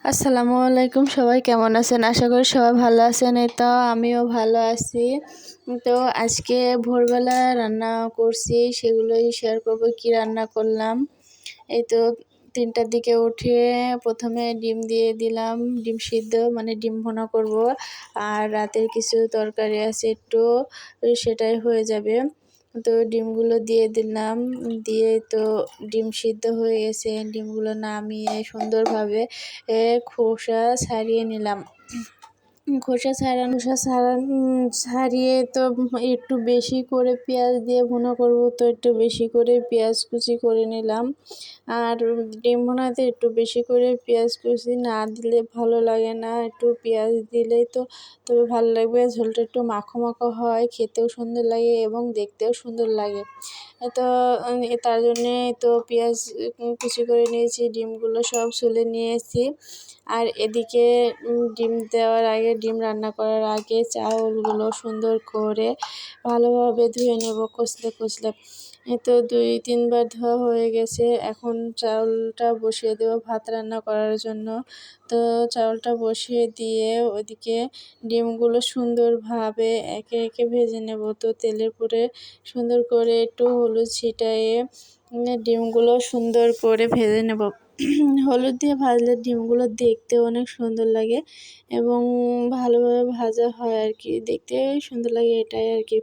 আসসালামু আলাইকুম, সবাই কেমন আছেন? আশা করি সবাই ভালো আছেন। এই তো আমিও ভালো আছি। তো আজকে ভোরবেলা রান্না করছি, সেগুলোই শেয়ার করব কি রান্না করলাম। এই তো 3টার দিকে উঠে প্রথমে ডিম দিয়ে দিলাম, ডিম সিদ্ধ মানে ডিম ভুনা করব। আর রাতের কিছু তরকারি আছে একটু, সেটাই হয়ে যাবে। তো ডিমগুলো দিয়ে দিলাম, দিয়ে তো ডিম সিদ্ধ হয়ে গেছে। ডিমগুলো নামিয়ে সুন্দরভাবে খোসা ছাড়িয়ে নিলাম। খোসা ছাড়িয়ে তো একটু বেশি করে পেঁয়াজ দিয়ে ভুনা করব, তো একটু বেশি করে পেঁয়াজ কুচি করে নিলাম। আর ডিম ভুনাতে একটু বেশি করে পেঁয়াজ কুচি না দিলে ভালো লাগে না, একটু পেঁয়াজ দিলেই তো তবে ভালো লাগবে। ঝোলটা একটু মাখো মাখো হয়, খেতেও সুন্দর লাগে এবং দেখতেও সুন্দর লাগে। তো তার জন্যে তো পেঁয়াজ কুচি করে নিয়েছি, ডিমগুলো সব ছুলে নিয়েছি। আর এদিকে ডিম দেওয়ার আগে, ডিম রান্না করার আগে চাউলগুলো সুন্দর করে ভালোভাবে ধুয়ে নেব কষলে। এই তো 2-3 বার ধোয়া হয়ে গেছে। এখন চাউলটা বসিয়ে দেব ভাত রান্না করার জন্য। তো চাউলটা বসিয়ে দিয়ে ওইদিকে ডিমগুলো সুন্দরভাবে একে একে ভেজে নেব। তো তেলের উপরে সুন্দর করে একটু হলুদ ছিটাইয়ে ডিমগুলো সুন্দর করে ভেজে নেব। হলুদ দিয়ে ভাজলে ডিমগুলো দেখতে অনেক সুন্দর লাগে এবং ভালোভাবে ভাজা হয় আর কি, দেখতে সুন্দর লাগে, এটাই আর কি।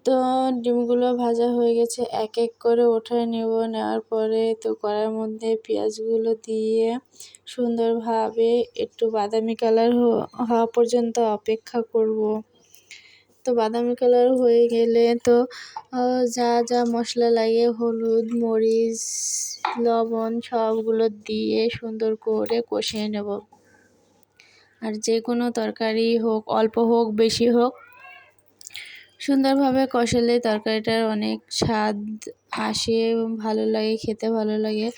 তো ডিমগুলো ভাজা হয়ে গেছে, এক এক করে উঠায় নেব। নেওয়ার পরে তো কড়াইয়ের মধ্যে পেঁয়াজগুলো দিয়ে সুন্দরভাবে একটু বাদামি কালার হওয়া পর্যন্ত অপেক্ষা করব। তো বাদামি কালার হয়ে গেলে তো যা যা মশলা লাগে, হলুদ, মরিচ, লবণ সবগুলো দিয়ে সুন্দর করে কষিয়ে নেব। আর যে কোনো তরকারি হোক, অল্প হোক বেশি হোক, সুন্দরভাবে কষালে তরকারিটার অনেক স্বাদ আসে এবং ভালো লাগে, খেতে ভালো লাগে।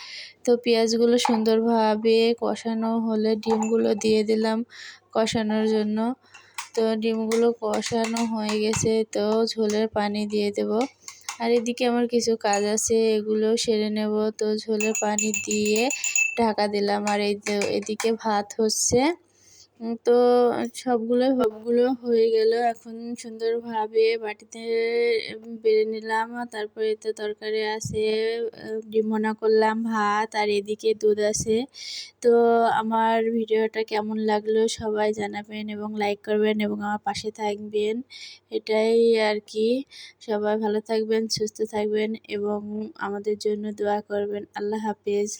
তো পেঁয়াজগুলো সুন্দরভাবে কষানো হলে ডিমগুলো দিয়ে দিলাম কষানোর জন্য। তো ডিমগুলো কষানো হয়ে গেছে, তো ঝোলের পানি দিয়ে দেব। আর এদিকে আমার কিছু কাজ আছে, এগুলো সেরে নেব। তো ঝোলের পানি দিয়ে ঢাকা দিলাম। আর এদিকে ভাত হচ্ছে। তো সবগুলো হয়ে গেল। এখন সুন্দরভাবে বাটিতে বেড়ে নিলাম। তারপরে তো তরকারি আছে, ডিম ভুনা করলাম, ভাত, আর এদিকে দুধ আছে। তো আমার ভিডিওটা কেমন লাগলো সবাই জানাবেন এবং লাইক করবেন এবং আমার পাশে থাকবেন, এটাই আর কি। সবাই ভালো থাকবেন, সুস্থ থাকবেন এবং আমাদের জন্য দোয়া করবেন। আল্লাহ হাফেজ।